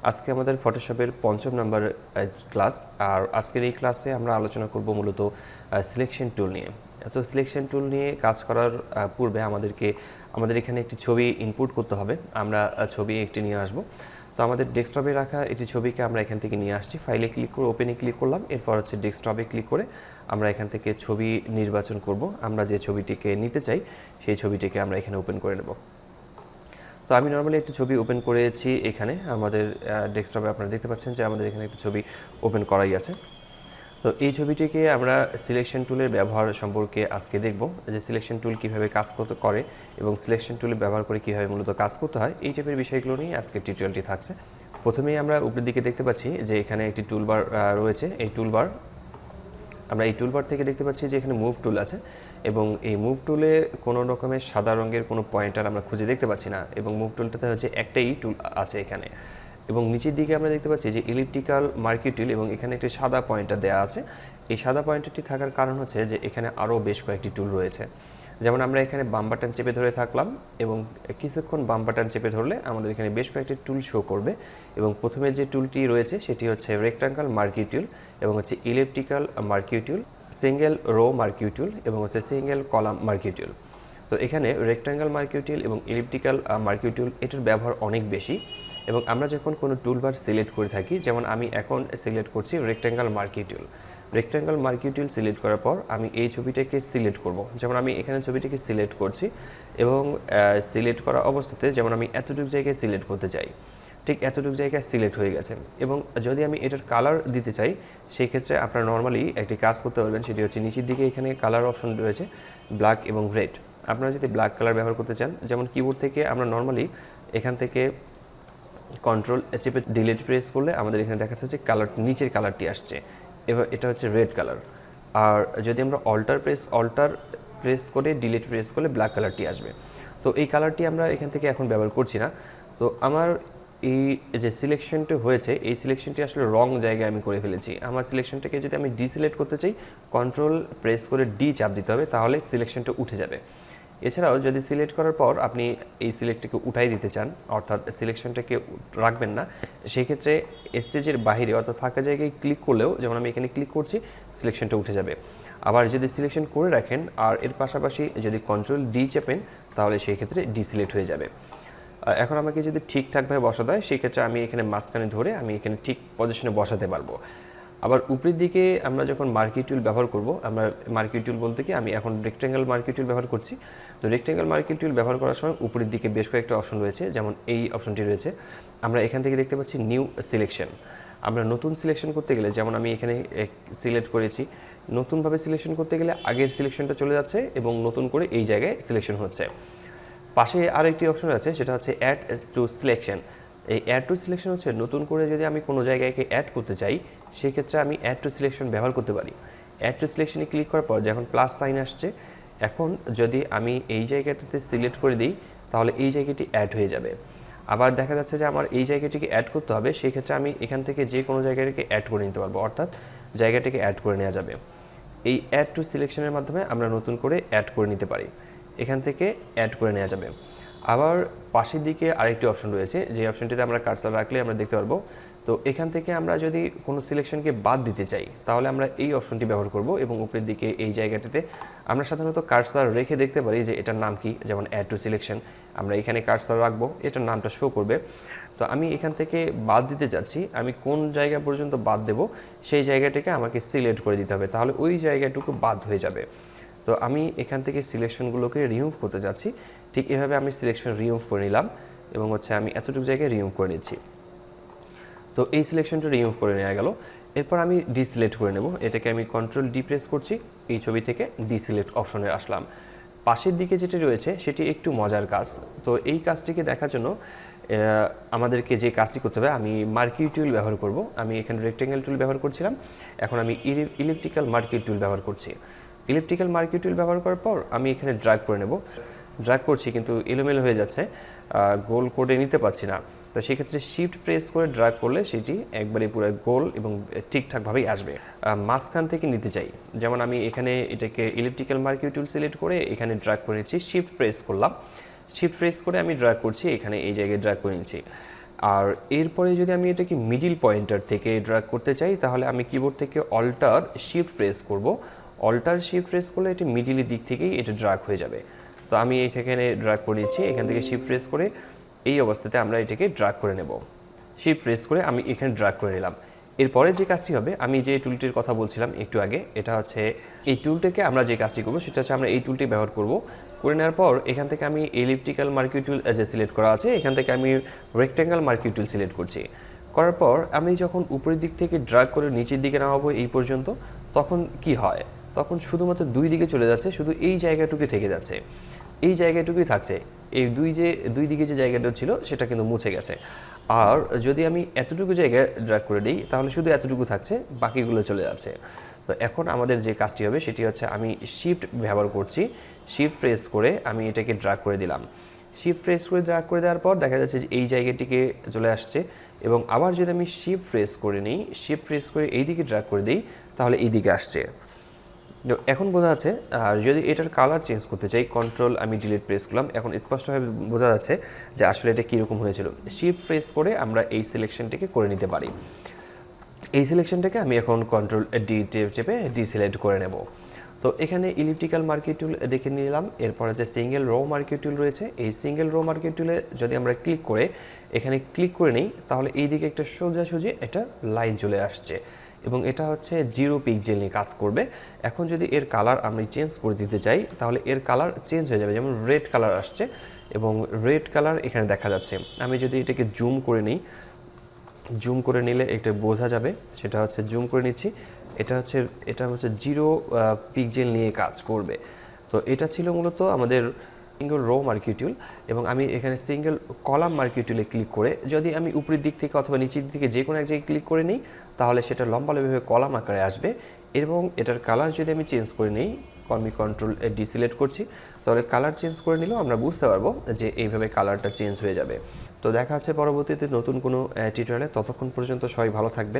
আজকে আমাদের ফটোশপের ৫ম number class. আর আজকের এই ক্লাসে আমরা আলোচনা করব মূলত সিলেকশন টুল নিয়ে। তো সিলেকশন টুল নিয়ে কাজ করার পূর্বে আমাদের এখানে একটি ছবি ইনপুট করতে হবে। আমরা ছবি একটি নিয়ে আসব। তো আমাদের ডেস্কটপে রাখা একটি ছবিকে আমরা এখান থেকে নিয়ে আসছি। ফাইলে ক্লিক করে ওপেনে ক্লিক করলাম, এরপর হচ্ছে ডেস্কটপে ক্লিক করে আমরা এখান থেকে ছবি নির্বাচন করব। আমরা যে ছবিটিকে নিতে চাই সেই ছবিটিকে আমরা এখানে ওপেন করে নেব। তো আমি নর্মালি একটি ছবি ওপেন করেছি এখানে আমাদের ডেস্কটপে। আপনারা দেখতে পাচ্ছেন যে আমাদের এখানে একটি ছবি ওপেন করাই আছে। তো এই ছবিটিকে আমরা সিলেকশন টুলের ব্যবহার সম্পর্কে আজকে দেখব, যে সিলেকশন টুল কীভাবে কাজ করে এবং সিলেকশন টুল ব্যবহার করে কীভাবে মূলত কাজ করতে হয়, এই টাইপের বিষয়গুলো নিয়ে আজকের টিউটোরিয়ালটি থাকছে। প্রথমেই আমরা উপরের দিকে দেখতে পাচ্ছি যে এখানে একটি টুলবার রয়েছে। আমরা এই টুলবার থেকে দেখতে পাচ্ছি যে এখানে মুভ টুল আছে এবং এই মুভ টুলে কোনো রকমের সাদা রঙের কোনো পয়েন্টার আমরা খুঁজে দেখতে পাচ্ছি না, এবং মুভ টুলটাতে হচ্ছে একটাই টুল আছে এখানে। এবং নিচের দিকে আমরা দেখতে পাচ্ছি যে ইলিপ্টিক্যাল মার্কি টুল এবং এখানে একটি সাদা পয়েন্টার দেওয়া আছে। এই সাদা পয়েন্টারটি থাকার কারণ হচ্ছে যে এখানে আরও বেশ কয়েকটি টুল রয়েছে। যেমন আমরা এখানে বাম বাটন চেপে ধরে থাকলাম এবং কিছুক্ষণ বাম বাটন চেপে ধরলে আমাদের এখানে বেশ কয়েকটি টুল শো করবে। এবং প্রথমে যে টুলটি রয়েছে সেটি হচ্ছে রেক্টাঙ্গল মার্কি টুল এবং হচ্ছে ইলিপ্টিক্যাল মার্কি টুল, সিঙ্গেল রো মার্কি টুল এবং হচ্ছে সিঙ্গেল কলাম মার্কি টুল। তো এখানে রেক্টাঙ্গল মার্কি টুল এবং ইলিপ্টিক্যাল মার্কি টুল এটার ব্যবহার অনেক বেশি। এবং আমরা যখন কোনো টুলবার সিলেক্ট করে থাকি, যেমন আমি এখন সিলেক্ট করছি রেক্টাঙ্গল মার্কি টুল। রেক্টাঙ্গল মার্কি টুল সিলেক্ট করার পর আমি এই ছবিটাকে সিলেক্ট করব। যেমন আমি এখানে ছবিটিকে সিলেক্ট করছি এবং সিলেক্ট করা অবস্থাতে যেমন আমি এতটুকু জায়গায় সিলেক্ট করতে চাই, ঠিক এতটুকু জায়গায় সিলেক্ট হয়ে গেছে। এবং যদি আমি এটার কালার দিতে চাই, সেই ক্ষেত্রে আপনারা নর্মালি একটি কাজ করতে পারবেন, সেটি হচ্ছে নিচের দিকে এখানে কালার অপশন রয়েছে ব্ল্যাক এবং রেড। আপনারা যদি ব্ল্যাক কালার ব্যবহার করতে চান, যেমন কিবোর্ড থেকে আমরা নর্মালি এখান থেকে কন্ট্রোল চেপে ডিলিট প্রেস করলে আমাদের এখানে দেখা যাচ্ছে যে নিচের কালারটি আসছে, এবার এটা হচ্ছে রেড কালার। আর যদি আমরা অল্টার প্রেস করে ডিলিট প্রেস করলে ব্ল্যাক কালারটি আসবে। তো এই কালারটি আমরা এখান থেকে এখন ব্যবহার করছি না। তো আমার এই যে সিলেকশনটি হয়েছে, এই সিলেকশনটি আসলে রং জায়গায় আমি করে ফেলেছি। আমার সিলেকশনটাকে যদি আমি ডিসিলেক্ট করতে চাই, কন্ট্রোল প্রেস করে ডি চাপ দিতে হবে, তাহলে সিলেকশনটা উঠে যাবে। এছাড়াও যদি সিলেক্ট করার পর আপনি এই সিলেক্টটিকে উঠাই দিতে চান, অর্থাৎ সিলেকশনটাকে রাখবেন না, সেই ক্ষেত্রে স্টেজের বাইরে অর্থাৎ ফাঁকা জায়গায় ক্লিক করলেও, যেমন আমি এখানে ক্লিক করছি, সিলেকশনটা উঠে যাবে। আবার যদি সিলেকশন করে রাখেন আর এর পাশাপাশি যদি কন্ট্রোল ডি চেপেন, তাহলে সেই ক্ষেত্রে ডিসিলেক্ট হয়ে যাবে। এখন আমাকে যদি ঠিকঠাকভাবে বসাতে হয়, সেই ক্ষেত্রে আমি এখানে মাঝখানে ধরে আমি এখানে ঠিক পজিশনে বসাতে পারবো। আবার উপরের দিকে আমরা যখন মার্কি টুল ব্যবহার করব, আমরা মার্কি টুল বলতে কি আমি এখন রেক্টাঙ্গল মার্কি টুল ব্যবহার করছি। তো রেক্টাঙ্গল মার্কি টুল ব্যবহার করার সময় উপরের দিকে বেশ কয়েকটা অপশন রয়েছে, যেমন এই অপশনটি রয়েছে। আমরা এখান থেকে দেখতে পাচ্ছি নিউ সিলেকশন। আমরা নতুন সিলেকশন করতে গেলে, যেমন আমি এখানে সিলেক্ট করেছি, নতুনভাবে সিলেকশন করতে গেলে আগের সিলেকশনটা চলে যাচ্ছে এবং নতুন করে এই জায়গায় সিলেকশন হচ্ছে। পাশে আরেকটি অপশন আছে, সেটা হচ্ছে অ্যাড টু সিলেকশন। এই অ্যাড টু সিলেকশন হচ্ছে নতুন করে যদি আমি কোনো জায়গাকে অ্যাড করতে চাই, সেক্ষেত্রে আমি অ্যাড টু সিলেকশন ব্যবহার করতে পারি। অ্যাড টু সিলেকশনে ক্লিক করার পর যখন প্লাস সাইন আসছে, এখন যদি আমি এই জায়গাটাতে সিলেক্ট করে দিই, তাহলে এই জায়গাটি অ্যাড হয়ে যাবে। আবার দেখা যাচ্ছে যে আমার এই জায়গাটিকে অ্যাড করতে হবে, সেই ক্ষেত্রে আমি এখান থেকে যে কোনো জায়গাটিকে অ্যাড করে নিতে পারবো, অর্থাৎ জায়গাটিকে অ্যাড করে নেওয়া যাবে। এই অ্যাড টু সিলেকশনের মাধ্যমে আমরা নতুন করে অ্যাড করে নিতে পারি, এখান থেকে অ্যাড করে নেওয়া যাবে। আবার পাশের দিকে আরেকটি অপশন রয়েছে, যে অপশনটিতে আমরা কার্সার রাখলে আমরা দেখতে পারবো। তো এখান থেকে আমরা যদি কোনো সিলেকশনকে বাদ দিতে চাই, তাহলে আমরা এই অপশনটি ব্যবহার করব এবং উপরের দিকে এই জায়গাটিতে আমরা সাধারণত কার্সার রেখে দেখতে পারি যে এটার নাম কি। যেমন অ্যাড টু সিলেকশন, আমরা এখানে কার্সার রাখবো, এটার নামটা শো করবে। তো আমি এখান থেকে বাদ দিতে যাচ্ছি, আমি কোন জায়গা পর্যন্ত বাদ দেব সেই জায়গাটিকে আমাকে সিলেক্ট করে দিতে হবে, তাহলে ওই জায়গাটুকু বাদ হয়ে যাবে। তো আমি এখান থেকে সিলেকশনগুলোকে রিমুভ করতে যাচ্ছি, ঠিক এভাবে আমি সিলেকশন রিমুভ করে নিলাম এবং হচ্ছে আমি এতটুকু জায়গায় রিমুভ করে নিচ্ছি। তো এই সিলেকশনটা রিমুভ করে নেওয়া গেল। এরপর আমি ডিসিলেক্ট করে নেব, এটাকে আমি কন্ট্রোল ডি প্রেস করছি, এই ছবি থেকে ডিসিলেক্ট অপশনে আসলাম। পাশের দিকে যেটি রয়েছে সেটি একটু মজার কাজ। তো এই কাজটিকে দেখার জন্য আমাদেরকে যে কাজটি করতে হবে, আমি মার্কি টুল ব্যবহার করব। আমি এখানে রেক্টাঙ্গেল টুল ব্যবহার করছিলাম, এখন আমি ইলিপ্টিক্যাল মার্কি টুল ব্যবহার করছি। ইলিপ্টিক্যাল মার্কি টুল ব্যবহার করার পর আমি এখানে ড্র্যাগ করে নেব। ড্র্যাগ করছি কিন্তু এলোমেলো হয়ে যাচ্ছে, গোল করে নিতে পারছি না। তো সেক্ষেত্রে শিফট প্রেস করে ড্র্যাগ করলে সেটি একবারে পুরো গোল এবং ঠিকঠাকভাবেই আসবে। মাঝখান থেকে নিতে চাই, যেমন আমি এখানে এটাকে ইলিপ্টিক্যাল মার্কি টুল সিলেক্ট করে এখানে ড্র্যাগ করে নিচ্ছি, শিফট প্রেস করলাম, শিফট প্রেস করে আমি ড্র্যাগ করছি, এখানে এই জায়গায় ড্র্যাগ করে নিচ্ছি। আর এরপরে যদি আমি এটাকে মিডিল পয়েন্টার থেকে ড্র্যাগ করতে চাই তাহলে আমি কিবোর্ড থেকে অল্টার শিফট প্রেস করব। অল্টার শিফট প্রেস করলে এটি মিডিলের দিক থেকেই এটা ড্র্যাগ হয়ে যাবে। তো আমি এখানে ড্র্যাগ করে নিচ্ছি, এখান থেকে শিফট প্রেস করে এই অবস্থাতে আমরা এটাকে ড্র্যাগ করে নেব। শিফট প্রেস করে আমি এখানে ড্র্যাগ করে নিলাম। এরপরে যে কাজটি হবে, আমি যে টুলটির কথা বলছিলাম একটু আগে, এটা হচ্ছে এই টুলটাকে আমরা যে কাজটি করব সেটা হচ্ছে আমরা এই টুলটি ব্যবহার করব। করে নেওয়ার পর এখান থেকে আমি এলিপ্টিক্যাল মার্কিউ টুল যে সিলেক্ট করা আছে, এখান থেকে আমি রেক্ট্যাঙ্গেল মার্কিউ টুল সিলেক্ট করছি। করার পর আমি যখন উপরের দিক থেকে ড্র্যাগ করে নিচের দিকে নামাবো এই পর্যন্ত, তখন কি হয়, তখন শুধুমাত্র দুই দিকে চলে যাচ্ছে, শুধু এই জায়গাটুকু থেকে যাচ্ছে, এই জায়গাটুকুই থাকছে। এই দুই দিকে যে জায়গাটা ছিল সেটা কিন্তু মুছে গেছে। আর যদি আমি এতটুকু জায়গায় ড্র্যাগ করে দিই তাহলে শুধু এতটুকু থাকছে, বাকিগুলো চলে যাচ্ছে। তো এখন আমাদের যে কাজটি হবে সেটি হচ্ছে আমি শিফট ব্যবহার করছি, শিফট প্রেস করে আমি এটাকে ড্র্যাগ করে দিলাম। শিফট প্রেস করে ড্র্যাগ করে দেওয়ার পর দেখা যাচ্ছে যে এই জায়গাটিকে চলে আসছে, এবং আবার যদি আমি শিফট প্রেস করে নিই, শিফট প্রেস করে এই দিকে ড্র্যাগ করে দিই তাহলে এই দিকে আসছে। এখন বোঝা যাচ্ছে। আর যদি এটার কালার চেঞ্জ করতে চাই, কন্ট্রোল আমি ডিলিট প্রেস করলাম, এখন স্পষ্টভাবে বোঝা যাচ্ছে যে আসলে এটা কীরকম হয়েছিল। শিফট প্রেস করে আমরা এই সিলেকশনটিকে করে নিতে পারি। এই সিলেকশনটাকে আমি এখন কন্ট্রোল ডি চেপে ডিসিলেক্ট করে নেব। তো এখানে ইলিপ্টিক্যাল মার্কিউ টুল দেখে নিলাম। এরপরে যে সিঙ্গেল রো মার্কিউ টুল রয়েছে, এই সিঙ্গেল রো মার্কিউ টুলে যদি আমরা ক্লিক করে এখানে ক্লিক করে নিই তাহলে এই দিকে একটা সোজাসুজি একটা লাইন চলে আসছে, এবং এটা হচ্ছে 0 পিক্সেল নিয়ে কাজ করবে। এখন যদি এর কালার আমি চেঞ্জ করে দিতে চাই তাহলে এর কালার চেঞ্জ হয়ে যাবে, যেমন রেড কালার আসছে এবং রেড কালার এখানে দেখা যাচ্ছে। আমি যদি এটাকে জুম করে নিই, জুম করে নিলে এটা বোঝা যাবে, সেটা হচ্ছে জুম করে নিচ্ছি, এটা হচ্ছে 0 পিক্সেল নিয়ে কাজ করবে। তো এটা ছিল মূলত আমাদের সিঙ্গেল রো মার্কিউ টুল, এবং আমি এখানে সিঙ্গেল কলাম মার্কিউ টুলে ক্লিক করে যদি আমি উপরের দিক থেকে অথবা নিচের দিক থেকে যে কোনো এক জায়গায় ক্লিক করে নিই তাহলে সেটা লম্বালম্বিভাবে কলাম আকারে আসবে। এবং এটার কালার যদি আমি চেঞ্জ করে নিই, আমি কন্ট্রোল ডি সিলেক্ট করছি, তাহলে কালার চেঞ্জ করে নিলেও আমরা বুঝতে পারবো যে এইভাবে কালারটা চেঞ্জ হয়ে যাবে। তো দেখা হচ্ছে পরবর্তীতে নতুন কোনো টিউটোরিয়ালে। ততক্ষণ পর্যন্ত সবাই ভালো থাকবেন।